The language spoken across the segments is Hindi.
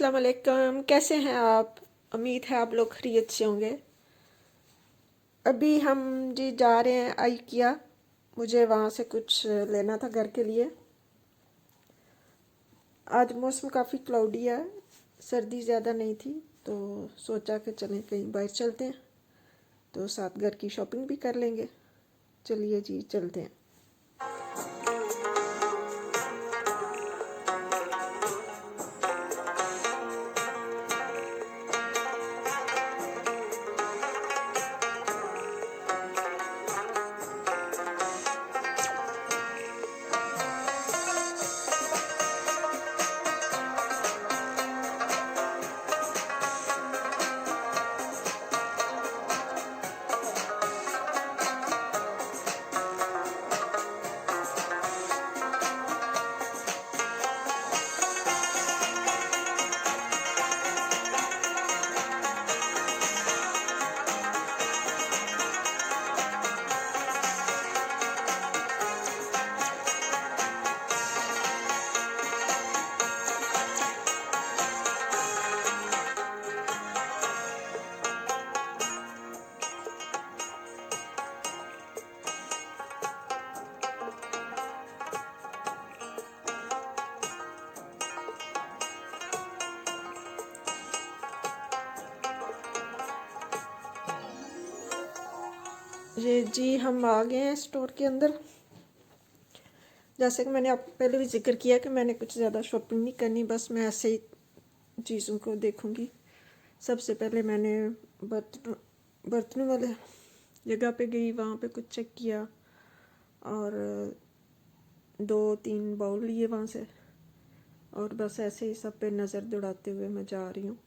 अस्सलाम वालेकुम, कैसे हैं आप? उम्मीद है आप लोग खैरियत से होंगे। अभी हम जी जा रहे हैं IKEA। मुझे वहाँ से कुछ लेना था घर के लिए। आज मौसम काफ़ी क्लाउडी है, सर्दी ज़्यादा नहीं थी, तो सोचा कि चलें कहीं बाहर चलते हैं, तो साथ घर की शॉपिंग भी कर लेंगे। चलिए जी चलते हैं। ये जी हम आ गए हैं स्टोर के अंदर। जैसे कि मैंने आपको पहले भी जिक्र किया कि मैंने कुछ ज़्यादा शॉपिंग नहीं करनी, बस मैं ऐसे ही चीज़ों को देखूंगी। सबसे पहले मैंने बर्तनों वाले जगह पे गई, वहाँ पे कुछ चेक किया और 2-3 बाउल लिए वहाँ से, और बस ऐसे ही सब पे नज़र दौड़ाते हुए मैं जा रही हूँ।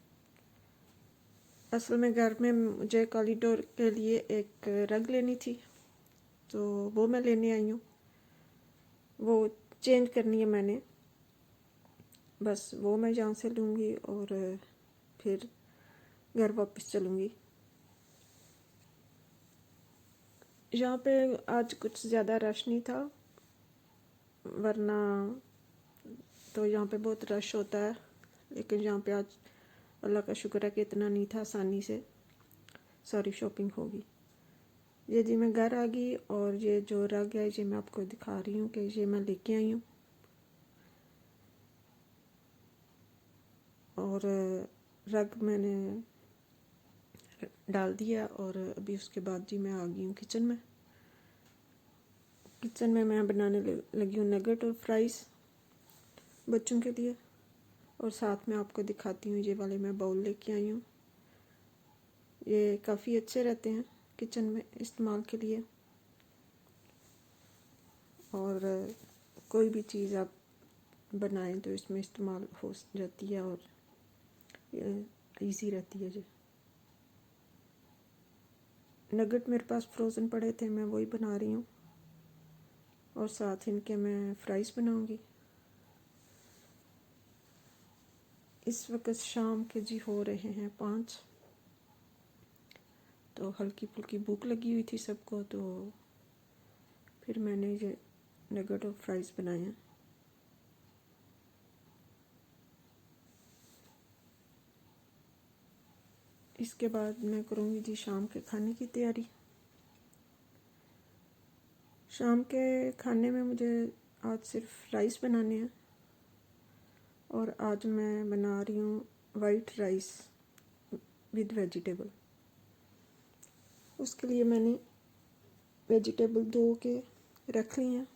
असल में घर में मुझे कॉरिडोर के लिए एक रग लेनी थी, तो वो मैं लेने आई हूँ। वो चेंज करनी है मैंने, बस वो मैं यहाँ से लूँगी और फिर घर वापस चलूँगी। यहाँ पे आज कुछ ज़्यादा रश नहीं था, वरना तो यहाँ पे बहुत रश होता है, लेकिन यहाँ पे आज अल्लाह का शुक्र है कि इतना नहीं था, आसानी से सारी शॉपिंग होगी। ये जी मैं घर आ गई और ये जो रग है ये मैं आपको दिखा रही हूँ कि ये मैं लेके आई हूँ। और रग मैंने डाल दिया और अभी उसके बाद जी मैं आ गई हूँ किचन में। किचन में मैं बनाने लगी हूँ नगेट और फ्राइज़ बच्चों के लिए, और साथ में आपको दिखाती हूँ ये वाले मैं बाउल लेके आई हूँ। ये काफ़ी अच्छे रहते हैं किचन में इस्तेमाल के लिए, और कोई भी चीज़ आप बनाएं तो इसमें इस्तेमाल हो जाती है और इजी रहती है। जी नगेट मेरे पास फ्रोज़न पड़े थे, मैं वही बना रही हूँ, और साथ इनके मैं फ्राइज़ बनाऊँगी। इस वक्त शाम के जी हो रहे हैं 5, तो हल्की फुल्की भूख लगी हुई थी सबको, तो फिर मैंने ये नगेट और फ्राइज़ बनाए हैं। इसके बाद मैं करूँगी जी शाम के खाने की तैयारी। शाम के खाने में मुझे आज सिर्फ राइस बनाने हैं, और आज मैं बना रही हूँ वाइट राइस विद वेजिटेबल। उसके लिए मैंने वेजिटेबल धो के रख ली हैं,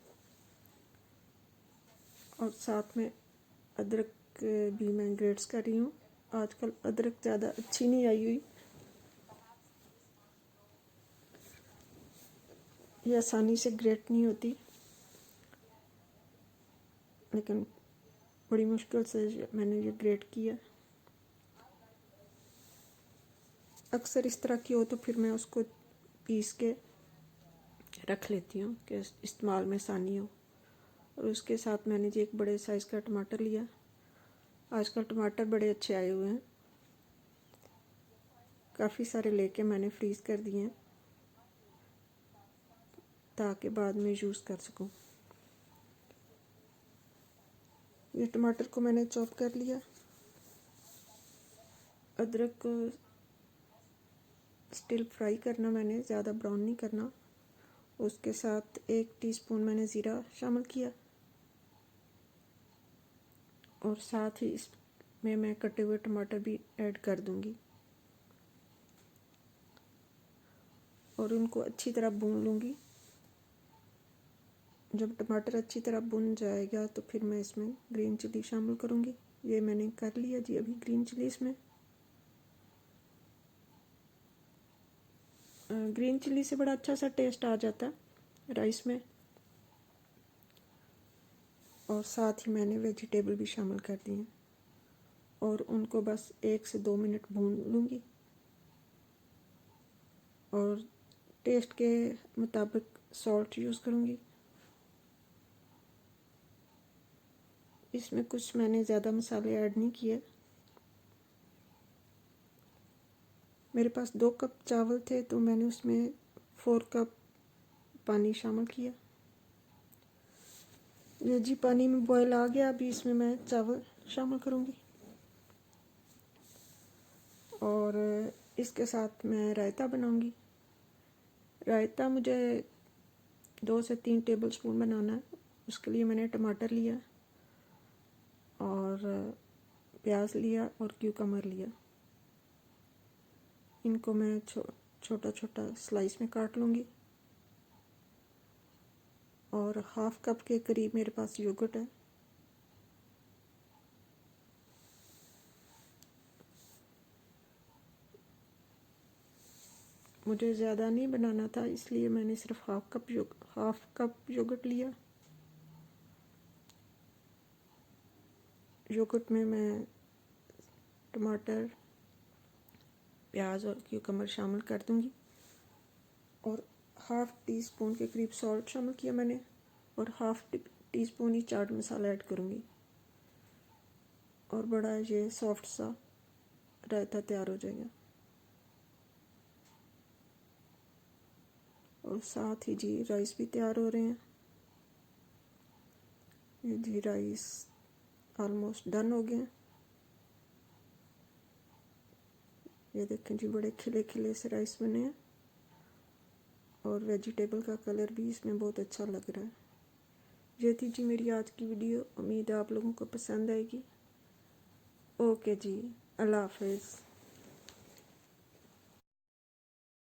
और साथ में अदरक भी मैं ग्रेट्स कर रही हूँ। आजकल अदरक ज़्यादा अच्छी नहीं आई हुई, ये आसानी से ग्रेट नहीं होती, लेकिन बड़ी मुश्किल से मैंने ये ग्रेट किया। अक्सर इस तरह की हो तो फिर मैं उसको पीस के रख लेती हूँ कि इस्तेमाल में आसानी हो। और उसके साथ मैंने जी एक बड़े साइज़ का टमाटर लिया। आजकल टमाटर बड़े अच्छे आए हुए हैं, काफ़ी सारे लेके मैंने फ्रीज़ कर दिए हैं ताकि बाद में यूज़ कर सकूँ। ये टमाटर को मैंने चॉप कर लिया, अदरक को स्टिल फ्राई करना मैंने, ज़्यादा ब्राउन नहीं करना। उसके साथ 1 टीस्पून मैंने ज़ीरा शामिल किया और साथ ही इसमें मैं कटे हुए टमाटर भी ऐड कर दूंगी और उनको अच्छी तरह भून लूँगी। जब टमाटर अच्छी तरह भुन जाएगा तो फिर मैं इसमें ग्रीन चिली शामिल करूँगी। ये मैंने कर लिया जी अभी ग्रीन चिली इसमें। ग्रीन चिली से बड़ा अच्छा सा टेस्ट आ जाता है राइस में। और साथ ही मैंने वेजिटेबल भी शामिल कर दी हैं और उनको बस 1 से 2 मिनट भून लूँगी और टेस्ट के मुताबिक सॉल्ट यूज़ करूँगी। इसमें कुछ मैंने ज़्यादा मसाले ऐड नहीं किए। मेरे पास 2 कप चावल थे तो मैंने उसमें 4 कप पानी शामिल किया। ये जी पानी में बॉयल आ गया, अभी इसमें मैं चावल शामिल करूँगी और इसके साथ मैं रायता बनाऊँगी। रायता मुझे 2 से 3 टेबल स्पून बनाना है। उसके लिए मैंने टमाटर लिया और प्याज लिया और क्यूकम्बर लिया। इनको मैं छोटा छोटा स्लाइस में काट लूँगी और 1/2 कप के करीब मेरे पास योगर्ट है। मुझे ज़्यादा नहीं बनाना था इसलिए मैंने सिर्फ 1/2 कप योगर्ट लिया। योगर्ट में मैं टमाटर, प्याज और क्यूकम्बर शामिल कर दूंगी और 1/2 टीस्पून के करीब सॉल्ट शामिल किया मैंने और 1/2 टीस्पून ही चाट मसाला ऐड करूंगी और बड़ा ये सॉफ्ट सा रायता तैयार हो जाएगा। और साथ ही जी राइस भी तैयार हो रहे हैं। ये जी राइस ऑलमोस्ट डन हो गए। ये देखें जी बड़े खिले खिले से राइस बने हैं और वेजिटेबल का कलर भी इसमें बहुत अच्छा लग रहा है। ये थी जी मेरी आज की वीडियो, उम्मीद है आप लोगों को पसंद आएगी। ओके जी, अल्लाह हाफिज़।